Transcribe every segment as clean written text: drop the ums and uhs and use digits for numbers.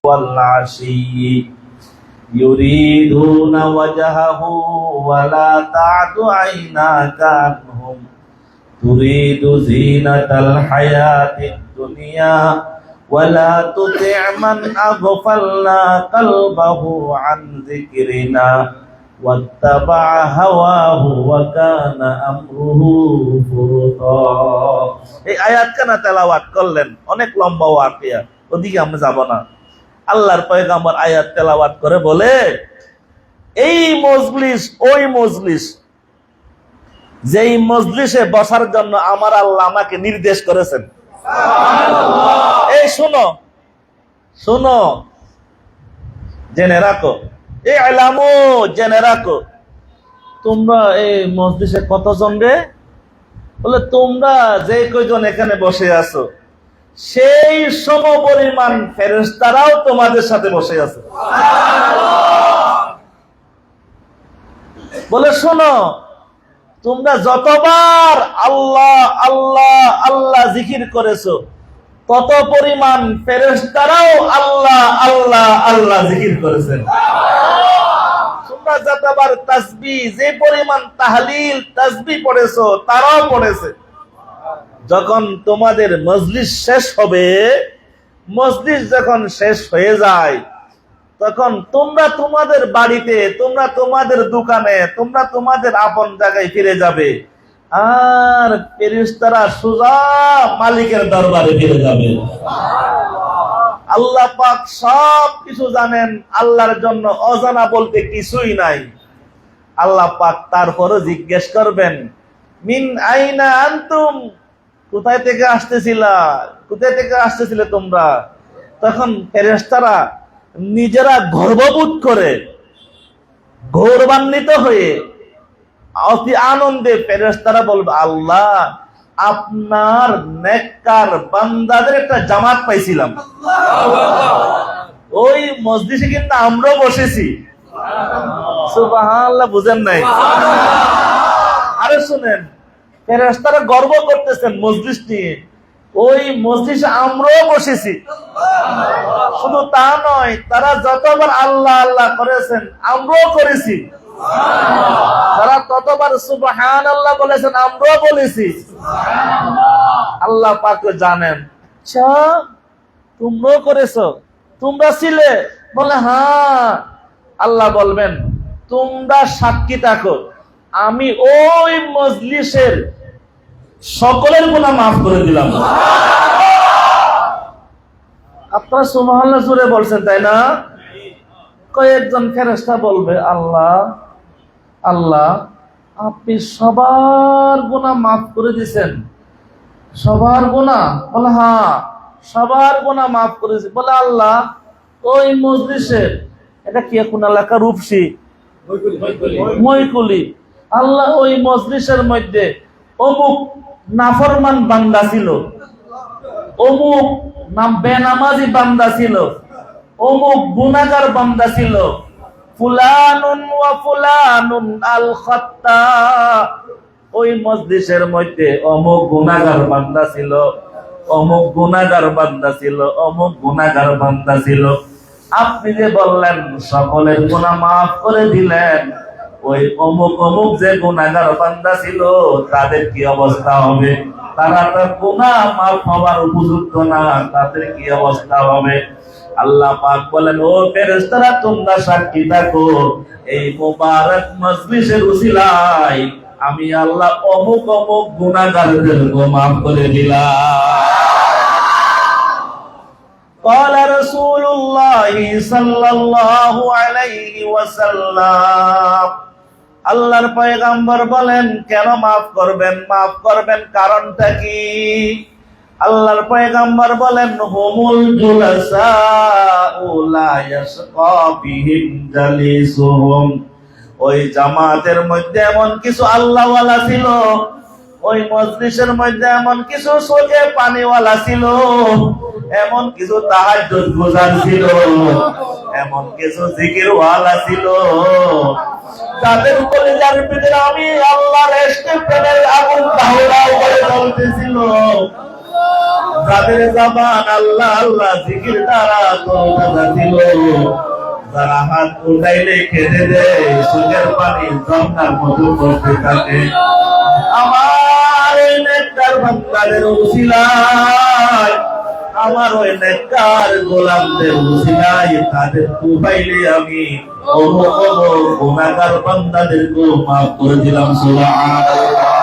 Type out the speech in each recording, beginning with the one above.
والعشي يريدون وجهه ولا تعد عيناك عنهم تريد زينة الحياة الدنيا ولا تطع من أغفلنا قلبه عن ذكرنا واتبع هواه وكان أمره فرطا। এই আয়াতখানা তেলাওয়াত করলেন, অনেক লম্বা ওয়াকিয়া, ওদিকে আমরা যাব না। আল্লাহর পয়গম্বর আয়াত তেলাওয়াত করে বলে, এই মজলিস ওই মজলিস যেই মজলিসে বসার জন্য আমার আল্লাহ আমাকে নির্দেশ করেছেন। এই শোনো শোনো, জেনে রাখো, এই আলামো জেনে রাখো, তোমরা এই মজলিসে কতজন রে? বলে তোমরা যে কয়জন এখানে বসে আছো সেই সমপরিমাণ ফেরেশতারাও তোমাদের সাথে বসে আছে। বলে শোনো, তোমরা যতবার আল্লাহ আল্লাহ আল্লাহ জিকির করেছো তত পরিমাণ ফেরেশতারাও আল্লাহ আল্লাহ আল্লাহ জিকির করেছেন। তোমরা যতবার তাসবিহ, যে পরিমাণ তাহলিল তাসবিহ পড়েছো তারাও পড়েছে। যখন তোমাদের মজলিস শেষ হবে, মজলিস যখন শেষ হয়ে যায়, তখন তোমরা তোমাদের বাড়িতে, তোমরা তোমাদের দোকানে, তোমরা তোমাদের আপন জায়গায় ফিরে যাবে, আর ফেরেশতারা সোজা মালিকের দরবারে ফিরে যাবে। আল্লাহ পাক সব কিছু জানেন, আল্লাহর জন্য অজানা বলতে কিছুই নাই। আল্লাহ পাক তারপরও জিজ্ঞেস করবেন, মিন আইনা আনতুম, কোথায় থেকে আসতেছিলা, কোথায় থেকে আসতেছিলে তোমরা? তখন ফেরেশতারা নিজেরা গর্ববোধ করে, গৌরবান্বিত হয়ে অতি আনন্দে ফেরেশতারা বলবে, আল্লাহ আপনার নেককার বান্দাদের একটা জামাত পাইছিলাম, ওই মজলিসে কিন্তু আমরাও বসেছি। সুবহানাল্লাহ, বুঝেন নাই? আরে শুনেন, ফেরেশতারা গর্ব করতেছেন মজলিস নিয়ে, ওই মজলিসে আমরাও বসেছি। শুধু তা নয়, তারা যতবার আল্লাহ আল্লাহ করেছেন আমরাও করেছি, তারা ততবার সুবহানাল্লাহ বলেছেন আমরাও বলেছি। আল্লাহ পাক জানেন, আচ্ছা তোমরাও করেছো, তোমরা ছিলে? বলে হ্যাঁ। আল্লাহ বলবেন, তোমরা সাক্ষী থাকো, আমি ওই মজলিসের সকলের গুনাহ মাফ করে দিলাম। আপনারা সুবহানাল্লাহ জোরে বলছেন, তাই না? কয়েকজন ফেরেশতা বলবে, আল্লাহ আল্লাহ আপনি সবার গুনাহ মাফ করে দিয়েছেন। সবার গুনাহ? বলে হ্যাঁ, সবার গুনাহ মাফ করেছি। বলে আল্লাহ ওই মজলিসের, এটা কি কোন এলাকা? রূপসী, মইকুলি। আল্লাহ ওই মজলিসের মধ্যে অমুক নাফরমান বান্দা ছিল, অমুক বেনামাজি বান্দা ছিল, অমুক গুনাহগার বান্দা ছিল, ফুলানুন ওয়া ফুলানুন আল খাত্তা, ওই মজলিসের মধ্যে অমুক গুনাহগার বান্দা ছিল, অমুক গুনাহগার বান্দা ছিল, অমুক গুনাহগার বান্দা ছিল। আপনি যে বললেন সকলের গুনাহ মাফ করে দিলেন, ওই অমুক অমুক যে গুনাহগার বান্দা ছিল তাদের কি অবস্থা হবে? তারা তো গুনাহ মাফ হওয়ার উপযুক্ত না, তাদের কি অবস্থা হবে? আল্লাহ পাক বলেন, ও ফেরেশতারা তোমরা সাক্ষী থাকো, এই মুবারক মজলিসের উসিলায় আমি আল্লাহ অমুক অমুক গুনাহগারদের মাফ করে দিলাম। قال رسول الله صلى الله عليه وسلم, আল্লাহর পয়গম্বর বলেন, কেন মাফ করবেন? মাফ করবেন কারণটা কি? আল্লাহর পয়গম্বর বলেন, হুমুল জুলাসাউ লা ইয়াশকা বিহিম জালিসুহুম, ওই জামাতের মধ্যে এমন কিছু আল্লাহওয়ালা ছিল, ওই মজলিসের মধ্যে এমন কিছু চোখে পানিওয়ালা ছিল, এমন কিছু তাহাজ্জুদ গুজার ছিল, এমন কিছু জিকিরওয়ালা ছিল, তাদের কলিজার ভিতরে আমি আল্লাহর ইশকে প্রেমের আগুন দাউদাউ করে জ্বলতেছিল। যাদের জবান আল্লাহ আল্লাহ জিকির দ্বারা তরতাজা ছিল, যারা হাত উঠাইলে খেতে দেয় সুখের পানি ঝর্ণার মতো পড়তে থাকে, আমার এই নেককার বান্দাদের উসিলায়, আমার ওই নেককার গোলামদের উসিলায় তাদের কুবাইলে আমি অমুক অমুক গুনাহগার বান্দাদেরকে মাফ করে দিলাম। সুবহানাল্লাহ।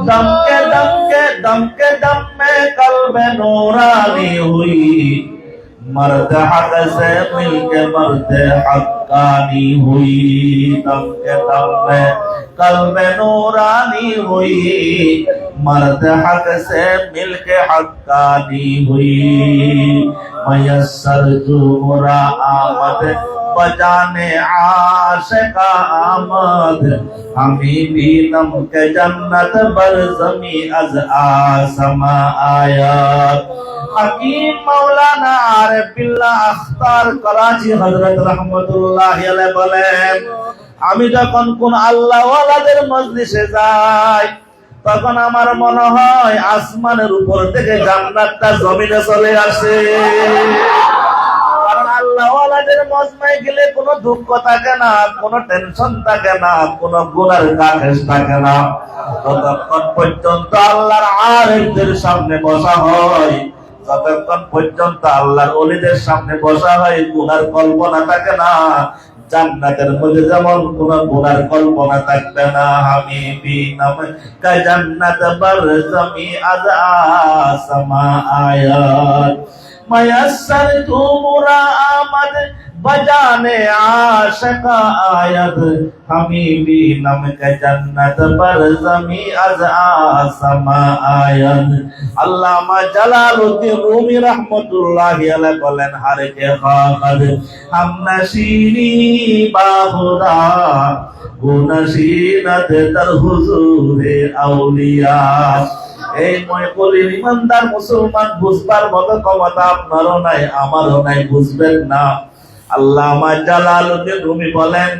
दम के दम के दम के दम में कल्ब नूरानी हुई, मर्द हक से मिलके मर्द हक्कानी हुई। दम के दम में कल्ब नूरानी हुई, मर्द हक से मिलके हक्कानी हुई। मयस्सर जो मुरा आमद बजाने आशिका आमद, हमी भी नम के जन्नत बर जमी अज आसमा आयात। हकीम मौलाना आरिफ बिल्लाह अख्तार कराची हजरत रहमতুল্লাহ আলাইহি বলেন, আমি যখন কোন আল্লাহওয়ালাদের মজলিসে যাই তখন আমার মনে হয় আসমানের উপর থেকে জান্নাতটা জমিনে চলে আসে। কারণ আল্লাহওয়ালাদের মজমায় গেলে কোনো দুঃখ থাকে না, কোনো টেনশন থাকে না, কোনো গুনার কাকেশ থাকে না। ততক্ষণ পর্যন্ত আল্লাহর আরিফদের সামনে বসা হয়, যতক্ষণ পর্যন্ত আল্লাহর ওলিদের সামনে বসা হয় গুনার কল্পনা থাকে না। জান্নাতের মধ্যে যেমন কোন গুনার কল্পনা থাকবে না। আমি বিনাম কা জান্নাত বার জমি আজ আসমা আয়াত, ময়স্সর তুমরা আমদ बजाने आशिका आयत, हमी भी नम के जन्नत पर जमी अज आसमा आयत। अल्लामा जलालुद्दीन रूमी रहमतुल्लाहि अलैहि बोलेन, हर के खाखद हम नशीनी बाहुदा वो नशीनत दर हुजूरे औलिया। এই ময়কলির ইমানদার মুসলমান বুঝবার মতো ক্ষমতা আপনারও নাই আমারও নাই, বুঝবেন না। আল্লামা জালালউদ্দিন রুমি বলেন,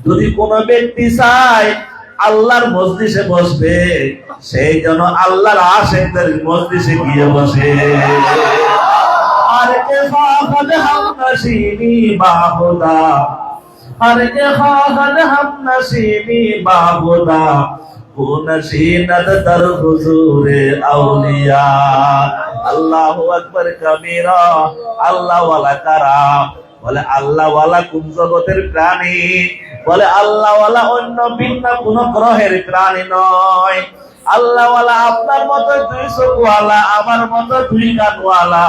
যদি কোন ব্যক্তি চায় আল্লাহর মজলিসে বসবে, সেই জন্য আল্লাহর আশিকদের মজলিসে গিয়ে বসে। আর কে খাদ হাম নশীনি বাহুদা, আর কে খাদ হাম নশীনি বাহুদা, वो नशीनत दर हुजूरे औलिया। আল্লাহু আকবার কবীরা। আল্লাহ ওয়ালা কারা? বলে আল্লাহ ওয়ালা কোন জগতের প্রাণী? বলে আল্লাহ ওয়ালা অন্য ভিন্ন কোন গ্রহের প্রাণী নয়। আল্লাহ ওয়ালা আপনার মতো দুই চোখওয়ালা, আমার মতো দুই কানওয়ালা,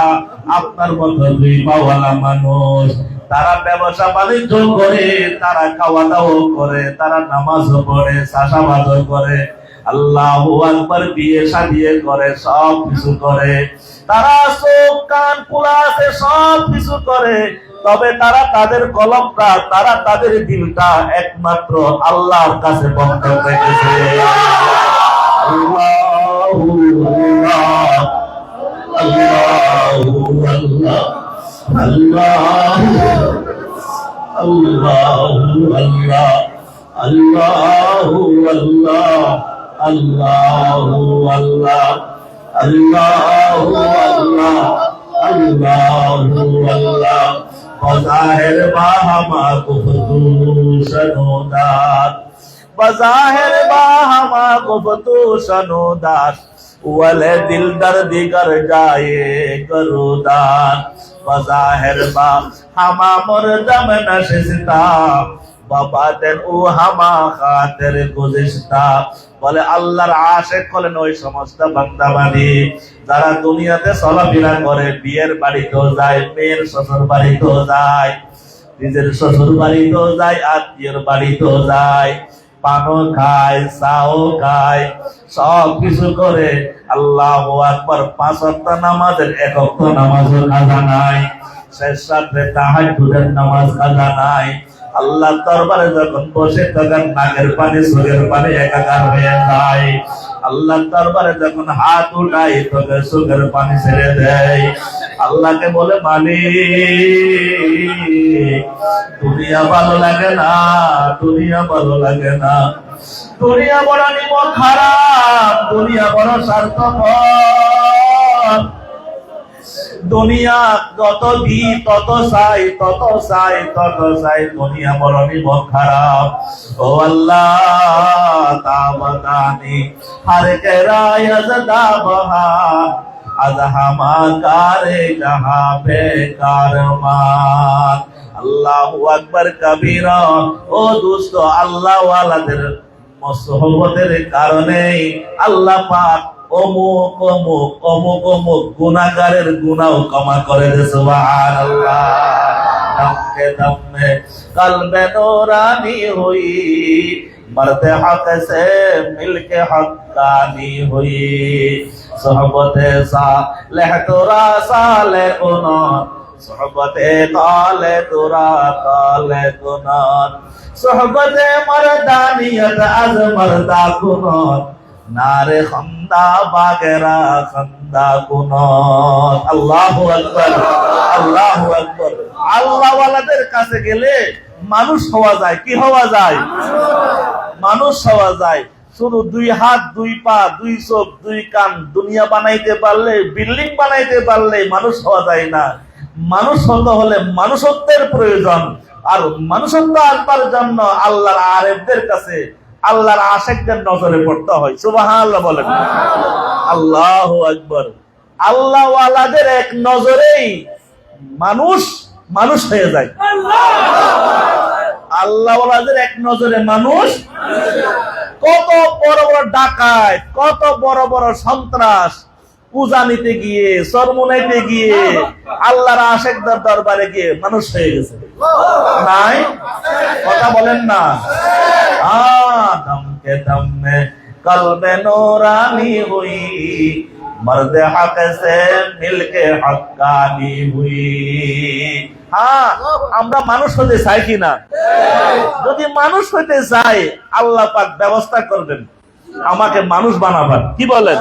আপনার মতো দুই পাওয়ালা মানুষ। তারা ব্যবসা বাণিজ্য করে, তারা খাওয়া দাওয়া করে, তারা নামাজও পড়ে, চাষাবাদও করে, আল্লাহু আকবার বিয়ে শাদী করে, সব কিছু করে। তারা চোখ কান খোলা আছে, সব কিছু করে। তবে তারা তাদের কলবটা, তারা তাদের দিলটা একমাত্র আল্লাহর কাছে বন্ধ রেখেছে। আল্লাহু আল্লাহ, আল্লাহু আল্লাহ, আল্লাহু আল্লাহু আল্লাহ, আল্লাহু আল্লাহ, আল্লাহু আল্লাহ, আল্লাহু আল্লাহ, আল্লাহু আল্লাহ। বজাহির বাহামা গুফতু শনোদাত, বজাহির বাহামা গুফতু শনোদাত, ওয়ালে দিল দর্দিগর যায় করুদান। বজাহির বা হামা মুরদম নশিস্তা, বাবাতেন ও হামা খাতের গুজিস্তা। বলে আল্লাহর আশিক হলেন ওই সমস্ত বান্দা বান্দী যারা দুনিয়াতে চলাফেরা করে, বিয়ের বাড়িতেও যায়, মেয়ের শ্বশুর বাড়িতেও যায়, নিজের শ্বশুর বাড়িতেও যায়, আত্মীয়ের বাড়িতেও যায়, পানও খায়, চাও খায়, সব কিছু করে। আল্লাহু আকবার। 5 ওয়াক্ত নামাজের 1 ওয়াক্ত নামাজও কাজা নাই, শেষ রাতে তাহাজ্জুদের নামাজ কাজা নাই। আল্লাহ দরবারে যখন বসে তখন নাকের পানি চোখের পানি একাকার হয়ে যায়। আল্লাহ দরবারে যখন হাত উঠাই তখন চোখের পানি ছেড়ে দেয়। আল্লাহকে বলে মালিক দুনিয়া ভালো লাগে না, দুনিয়া ভালো লাগে না, দুনিয়া বড় নিমক খারাপ, দুনিয়া বড় স্বার্থপর, দুনিয়া যত দি তত চাই, তত চাই, তত চাই, দুনিয়া বড় নিমক খারাপ। ও আল্লাহ তাবাদানি হর কেরায় আজদা বহা আজহামা কারে জাহা বেকার মান। আল্লাহু আকবার কবীরা। ও দোস্ত, আল্লাহ ওয়ালাদের মহব্বতের কারণে আল্লাহ পাক অমুক অমুক অমুক অমুক গুনাহগারের গুনাহ ক্ষমা করে দে। সুবহানাল্লাহ। দমকে দমে কলবে নূরানি হুই, মরদে হক সে মিলকে হক্কানি হুই, সোহবতে সালেহ তোরা সালে গুনাহ, সোহবতে কালে তোরা কালে গুনাহ, সোহবতে মর্দানিয়ত আজ মর্দা গুনাহ, নারে খন্দা বাগেরা খন্দা গুনাহ। আল্লাহু আকবার, আল্লাহু আকবার। আল্লাহ ওয়ালাদের কাছে গেলে মানুষ হওয়া যায়। কি হওয়া যায়? মানুষ হওয়া যায়। শুধু দুই হাত, দুই পা, দুই চোখ, দুই কান দুনিয়া বানাইতে পারলে, বিল্ডিং বানাইতে পারলে মানুষ হওয়া যায় না। মানুষ হতে হলে মানুষত্বের প্রয়োজন। আর মানুষত্ব আসবার জন্য আল্লাহর আরেফদের কাছে, আল্লাহর আশিকদের নজরে পড়তে হয়। সুবহানাল্লাহ বলেন। আল্লাহু আকবার। আল্লাহ ওয়ালাদের এক নজরেই মানুষ মানুষ হয়ে যায়। আল্লাহ ওয়ালাদের এক নজরে মানুষ। কত বড় বড় ডাকাত, কত বড় বড় সন্ত্রাস পূজা নিতে গিয়ে, সরমনাইতে গিয়ে, আল্লাহর আশিকদের দরবারে গিয়ে মানুষ হয়ে গেছে। নাই? কথা বলেন না। দমকে দমে কলবে নূরানি হুই, মর্দে হক সে মিলকে হক্কানি হুই। হ্যাঁ, আমরা মানুষ হতে চাই কিনা? যদি মানুষ হতে চাই, আল্লাহ পাক ব্যবস্থা করবেন আমাকে মানুষ বানাবার। কি বলেন?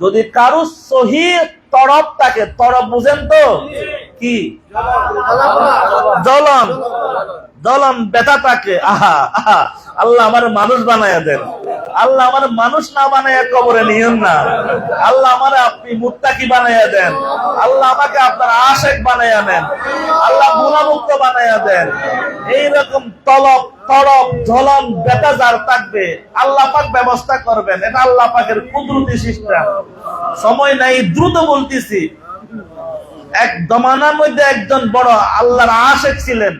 যদি কারো সহি তরফ থাকে, তরফ বুঝেন তো কি? জ্বলন, জ্বলন ব্যথা থাকে। আহা আহা, আল্লাহ আমার মানুষ বানায়া দেন। আল্লাহ আমার মানুষ না বানায়া কবরে নিয়েন না। আল্লাহ আমার আপনি মুত্তাকি বানায়া দেন। আল্লাহ আমাকে আপনার আশিক বানায়া নেন। আল্লাহ গুনাহমুক্ত বানায়া দেন। এইরকম তলব তরফ জ্বলন ব্যথা যার থাকবে, আল্লাহ পাক ব্যবস্থা করবেন। এটা আল্লাহ পাকের কুদরতি সিস্টেম। সময় নাই, দ্রুত বলতেছি। এক জমানার মধ্যে একজন বড় আল্লাহর আশিক ছিলেন।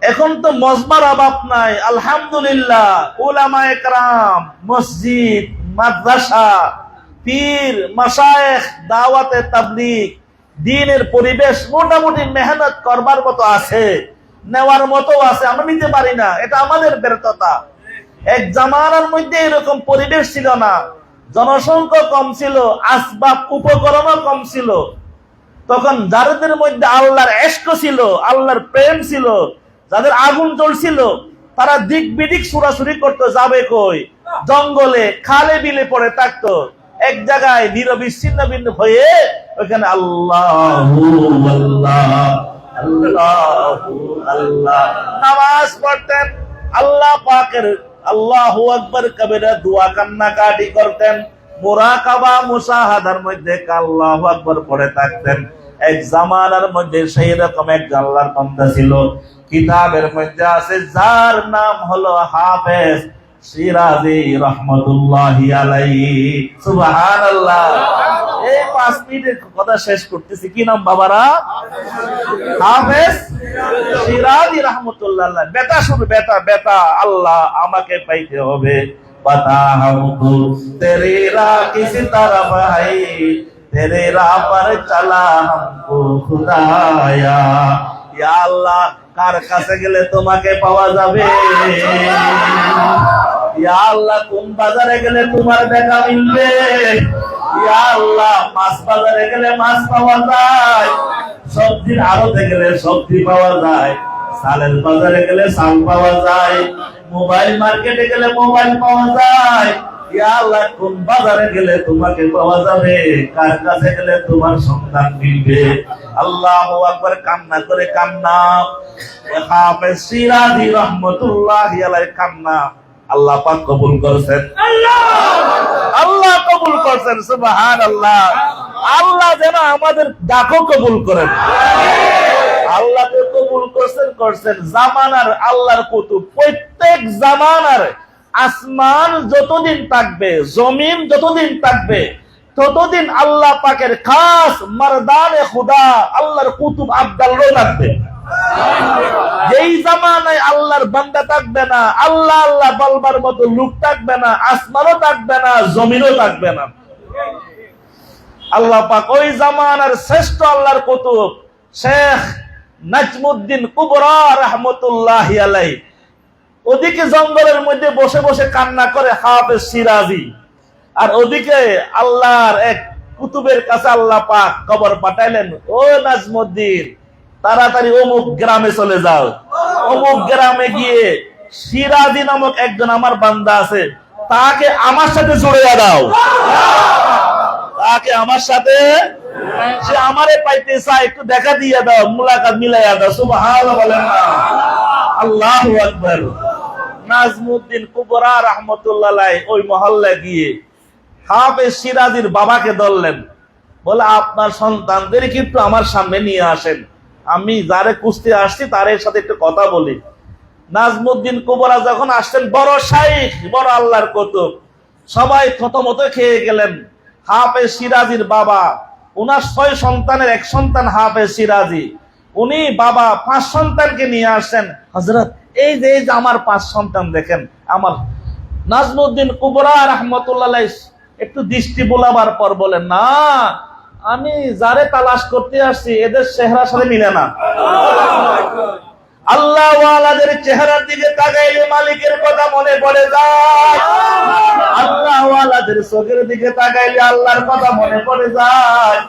এখন তো মজমার অভাব নাই, আলহামদুলিল্লাহ। উলামায়ে কেরাম, মসজিদ, মাদ্রাসা, পীর, মাশায়েখ, দাওয়াতে তাবলীগ, দ্বীনের পরিবেশ মোটামুটি মেহনত করবার মতো আছে, নেওয়ার মতো আছে। আমরা নিতে পারি না, এটা আমাদের ব্যর্থতা। এক জামানার মধ্যে এরকম পরিবেশ ছিল না, জনসংখ্যা কম ছিল, আসবাব উপকরণও কম ছিল। তখন যাদের মধ্যে আল্লাহর ইশক ছিল, আল্লাহর প্রেম ছিল, যাদের আগুন জ্বলছিল, তারা দিক বিদিক ছুরাছুরি করতে যাবে কই? জঙ্গলে, খালে বিলে পড়ে থাকতো। এক জায়গায় নিরবিচ্ছিন্ন বিন্দু হয়ে ওখানে আল্লাহু আল্লাহ আল্লাহু আল্লাহ নামাজ পড়তেন। আল্লাহ পাকের আল্লাহু আকবার কবিরা দোয়া কান্নাকাটি করতেন। মুরাকাবা মুশাহাদার মধ্যে আল্লাহু আকবার পড়ে থাকতেন। এক জামানার মধ্যে সেই রকম এক আল্লাহর বান্দা ছিল। কিতাবের মধ্যে আছে যার নাম হলো হাফেজ শিরাজি রহমাতুল্লাহি আলাইহি। সুবহানাল্লাহ। এই 5 মিনিটের কথা শেষ করতেছি। কি নাম বাবারা? হাফেজ শিরাজি রহমাতুল্লাহ আলাইহি। বেটা শুধু বেটা, বেটা আল্লাহ আমাকে পাইতে হবে। पता हमको तेरी राह किसी तरफ है, तेरे राह पर चला हमको खुदाया। या अल्लाह কার কাছে গেলে তোমাকে পাওয়া যাবে? ইয়া আল্লাহ কোন বাজারে গেলে তোমার দেখা মিলবে? ইয়া আল্লাহ মাছ বাজারে গেলে মাছ পাওয়া যায়, সবজির আড়তে গেলে সবজি পাওয়া যায়, চালের বাজারে গেলে চাল পাওয়া যায়, মোবাইল মার্কেটে গেলে মোবাইল পাওয়া যায়, ইয়া আল্লাহ কোন বাজারে গেলে তোমাকে পাওয়া যাবে, কার কাছে গেলে তোমার সন্তান মিলবে। আল্লাহু আকবার, কান্না করে কান্না। হাফেজ সিরাজি রাহমাতুল্লাহি আলাইহি কান্না আল্লাহ পাক কবুল করেছেন। আল্লাহ কবুল করেছেন, সুবহানাল্লাহ। আল্লাহ যেন আমাদের ডাকও কবুল করেন। আল্লাহকে কবুল করছেন। জামানার আল্লাহর কুতুব, প্রত্যেক জামানার আসমান যতদিন থাকবে, জমিন যতদিন থাকবে, ততদিন আল্লাহ পাকের খাস মারদানে খুদা আল্লাহর কুতুব আব্দালও থাকবে। যেই জামানায় আল্লাহর বান্দা থাকবে না, আল্লাহ আল্লাহ বলবার মতো লোক থাকবে না, আসমানও থাকবে না, জমিনও থাকবে না। আল্লাহ পাক ওই জামানার শ্রেষ্ঠ আল্লাহর কুতুব শেখ নাজমুদ্দিন কুবরা রাহমাতুল্লাহি আলাইহি ওদিকে জঙ্গলের মধ্যে বসে বসে কান্না করে হাফেজ সিরাজি, আর ওদিকে আল্লাহর এক কুতুবের কাছে আল্লাহ পাক খবর পাঠাইলেন, ও নাজমুদ্দিন তাড়াতাড়ি অমুক গ্রামে চলে যাও। অমুক গ্রামে গিয়ে সিরাজি নামক একজন আমার বান্দা আছে, তাকে আমার সাথে জুড়ে দাও। তাকে আমার সাথে, সে আমারে পাইতে চায়, একটু দেখা দিয়ে দাও, মুলাকাত মিলাইয়া দাও। সুবহানাল্লাহ বলেন না? আল্লাহু আকবার। নাজমুদ্দিন কুবরা রাহমাতুল্লাহ আলাইহি ওই মহল্লায় গিয়ে হাফেজ সিরাজির বাবাকে ধরলেন, বলে আপনার সন্তানদের একটু আমার সামনে নিয়ে আসেন, আমি যারে কুস্তি আসছি তার সাথে একটু কথা বলি। নাজমুদ্দিন কুবরা যখন আসছেন, বড় শাইখ, বড় আল্লাহর কুতুব, সবাই থতমত খেয়ে গেলেন। হাফেজ সিরাজির বাবা, উনার 6 সন্তানের এক সন্তান হাফেজ সিরাজি, উনি বাবা 5 সন্তানকে নিয়ে আসছেন। হযরত এই যে আমার 5 সন্তান দেখেন। আমার নাজমুদ্দিন কুবরা রাহমাতুল্লাহ আলাইহি একটু দৃষ্টি বোলাবার পর বলেন, না আমি যারে তালাশ করতে আসছি এদের চেহারার সাথে মিলে না। আল্লাহ ওয়ালাদের চেহারার দিকে তাকাইলে মালিকের কথা মনে পড়ে যায়। আল্লাহ ওয়ালাদের চোখের দিকে তাকাইলে আল্লাহর কথা মনে পড়ে যায়।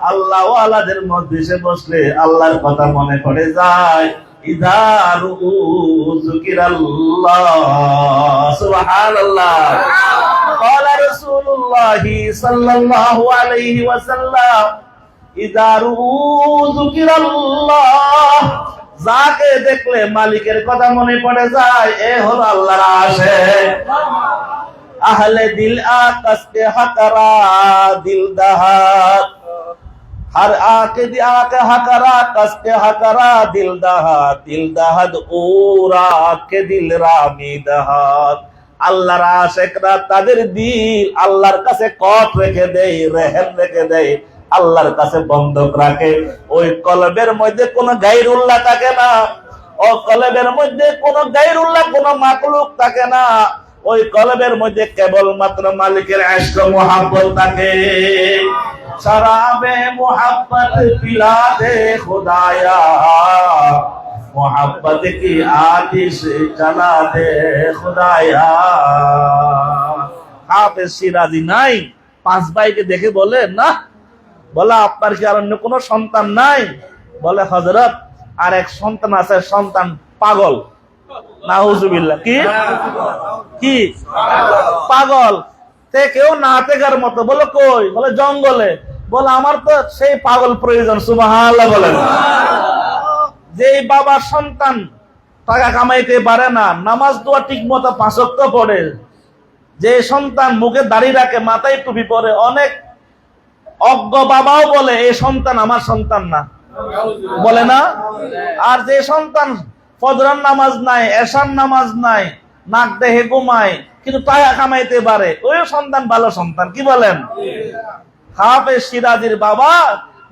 আল্লাহ ওয়ালাদের মজলিসে বসলে আল্লাহর কথা মনে পড়ে যায়। ইযা রুউ যিকিরাল্লাহ, সুবহানাল্লাহ। ক্বালা রাসূলুল্লাহ সাল্লাল্লাহু আলাইহি ওয়াসাল্লাম, ইযা রুউ যিকিরাল্লাহ, যাকে দেখলে মালিকের কথা মনে পড়ে যায়, এ হলো আল্লাহর আশিক। আহলে দিল আকাশকে হাকারা দিল দাহাত, हर आके आके हकरा कसके हकरा दिल दहाद ओरा के दिल रामी दहाद। আল্লাহর আশিকরা তাদের দিল আল্লাহর কাছে কট রেখে দেয়, রহম রেখে দেয়, আল্লাহর কাছে বন্ধক রাখে। ওই কলবের মধ্যে কোনো গায়রুল্লাহ থাকে না, ও কলবের মধ্যে কোনো গায়রুল্লাহ, কোনো মাখলুক থাকে না। ওই কলবের মধ্যে কেবলমাত্র মালিকের ইশক মুহাব্বত থাকে। शराबे मोहब्बत पिला दे खुदाया, मोहब्बत की आतिश जला दे खुदाया। हाफेज सिराजी নাই, 5 ভাইকে দেখে বলে, না বলে আপনার কি আর অন্য কোনো সন্তান নাই? বলে হযরত আর এক সন্তান আছে, সন্তান পাগল। নাউজুবিল্লাহ। কি পাগল? কেউ না তেকার মতো। বলে কই? বলে জঙ্গলে। বলে আমার তো সেই পাগল প্রয়োজন। সুবহানাল্লাহ বলেন। যে বাবার সন্তান টাকা কামাইতে পারে না, নামাজ দোয়া ঠিক মতো 5 ওয়াক্ত পড়ে, যে সন্তান মুখে দাড়ি রাখে, মাথায় টুপি পরে, অনেক অজ্ঞ বাবাও বলে এই সন্তান আমার সন্তান না, বলে না? আর যে সন্তান ফজরের নামাজ নাই, এশার নামাজ নাই, নাক দেহে ঘুমায়, কিন্তু টাকা কামাইতে পারে, ওই সন্তান ভালো সন্তান। কি বলেন? হাফেজ সিরাজির বাবা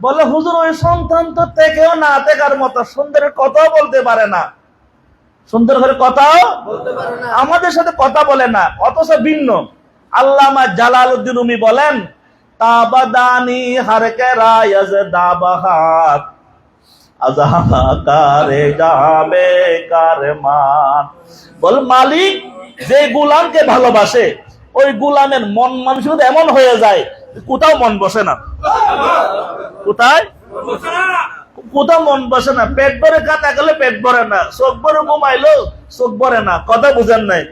বলে, হুজুর ওই সন্তান তো থেকেও না তেকার মতো, সুন্দর কথাও বলতে পারে না, সুন্দর করে কথাও বলতে পারে না, আমাদের সাথে কথা বলে না, অথচ ভিন্ন। আল্লামা জালালউদ্দিন রুমি বলেন, তাবাদানি হারকে রায়াজ দাবাহাত আজহাকারে যাবে কারমান। বল মালিক যে গোলামকে ভালোবাসে, ওই গোলামের মন মানসিকতা এমন হয়ে যায় কোথাও মন বসে না। কোথায়? কোথাও মন বসে না। পেট ভরে কাটা গেলে পেট ভরে না, চোখ ভরে ঘুমাইলো চোখ ভরে না। কথা বুঝেন নাই?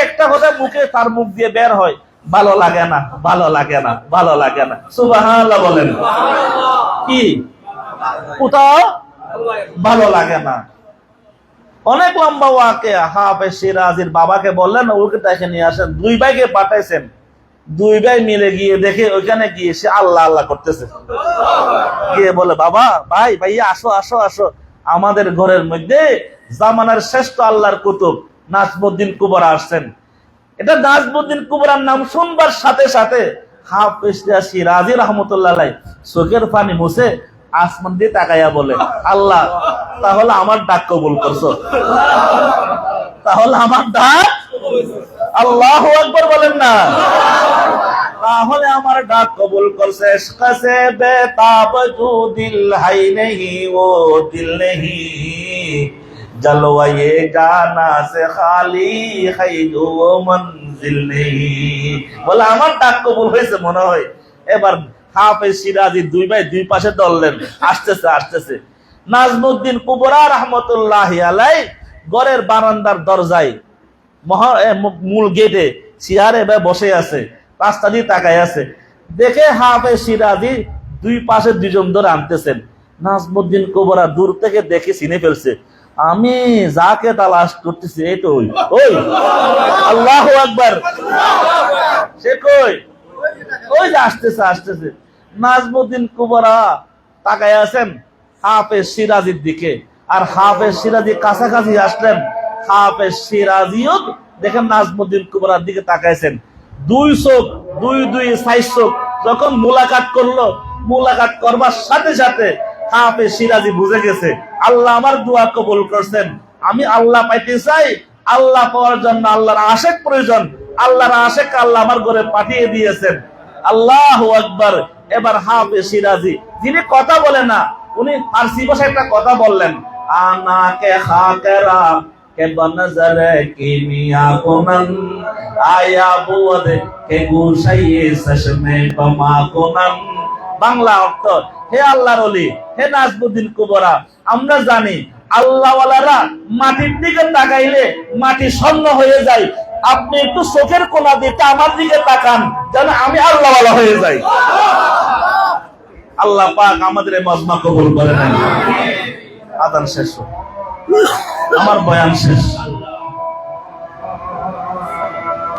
একটা কথা মুখে তার মুখ দিয়ে বের হয়, ভালো লাগে না, ভালো লাগে না, ভালো লাগে না। সুবহানাল্লাহ বলেন। কি কোথাও ভালো লাগে না। অনেক লম্বা ওয়াকে। হাফেজ শিরাজির বাবাকে বললেন ওকে দেখে নিয়ে আসেন। দুই ভাইকে পাঠাইছেন, দুই ভাই মিলে গিয়ে দেখে ওইখানে গিয়ে সে আল্লাহ আল্লাহ করতেছে। গিয়ে বলে, বাবা, ভাই, ভাইয়া, আসো আসো আসো, আমাদের ঘরের মধ্যে জামানার শ্রেষ্ঠ আল্লাহর কুতুব নাজমুদ্দিন কুবরা আসছেন। এটা নাজমুদ্দিন কুবরার নাম শুনবার সাথে সাথে হাফেজ শিরাজি রহমতুল্লাহ আলাইহি চোখের পানি মুছে আসমান দিয়ে তাকাইয়া বলে, আল্লাহ, তাহলে আমার ডাক কবুল করছো, তাহলে আমার ডাক, আল্লাহু আকবার বলেন না, তাহলে আমার ডাক কবুল করছে। কাছে বেতাব জু দিল হাই নেহি ও দিল নেহি, জলওয়ে জানা সে খালি হাই ও মনজিল নেহি। বলে আমার ডাক কবুল হয়েছে মনে হয়। এবার হাফেজ শিরাজি দুই ভাই দুই পাশে দললেন, আসতেছে আসতেছে। নাজমুদ্দিন কুবরা রহমতুল্লাহি আলাইহি ঘরের বারান্দার দরজায় মূল গেটে চেয়ারে বসে আছে, রাস্তা দিয়ে তাকায় আছে। দেখে হাফেজ শিরাজি দুই পাশে দুজন ধরে আনতেছেন। নাজমুদ্দিন কুবরা দূর থেকে দেখে চিনে ফেলছে, আমি যাকে তালাশ করতেছি এই তো ওই। আল্লাহু আকবার। সে কই? ওই যে আসতেছে আসতেছে। নাজমুদ্দিন কুবরা তাকায় আছেন হাফেজ শিরাজির দিকে, আর হাফেজ শিরাজি কাছাকাছি আসলেন। হাফেজ শিরাজিও দেখেন নাজমুদ্দিন কুবরার দিকে তাকাইছেন। দুই চোখ, দুই সাইজ চোখ যখন মুলাকাত করলো, মুলাকাত করবার সাথে সাথে হাফেজ শিরাজি বুঝে গেছে আল্লাহ আমার দোয়া কবুল করছেন। আমি আল্লাহ পাইতে চাই, আল্লাহ পাওয়ার জন্য আল্লাহর আশেক প্রয়োজন, আল্লাহর আশেক আল্লাহ আমার ঘরে পাঠিয়ে দিয়েছেন। আল্লাহু আকবার। এবার হাফেজ শিরাজি, যিনি কথা বলে না, উনি ফার্সি ভাষায় একটা কথা বললেন, আনা কে খাকেরা কে বনজরে কিমিয়া কুনন আয়া বুদ কে গুশাইয়ে চশমে কমা কুনন। বাংলা অর্থ, হে আল্লাহর ওলি, হে নাজমুদ্দিন কুবরা, আমরা জানি আল্লাহওয়ালারা মাটির দিকে তাকাইলে মাটি স্বর্ণ হয়ে যায়। আপনি একটু চোখের কোনা দিয়ে আমার দিকে তাকান, যেন আমি আল্লাহওয়ালা হয়ে যাই। আল্লাহ পাক আমাদের এই মজমা কবুল করে নেন। আদান শেষ, আমার বয়ান শেষ।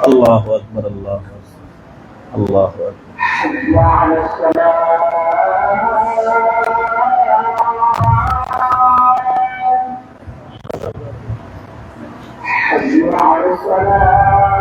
আল্লাহু আকবার, আল্লাহু আকবার, আল্লাহু আকবার।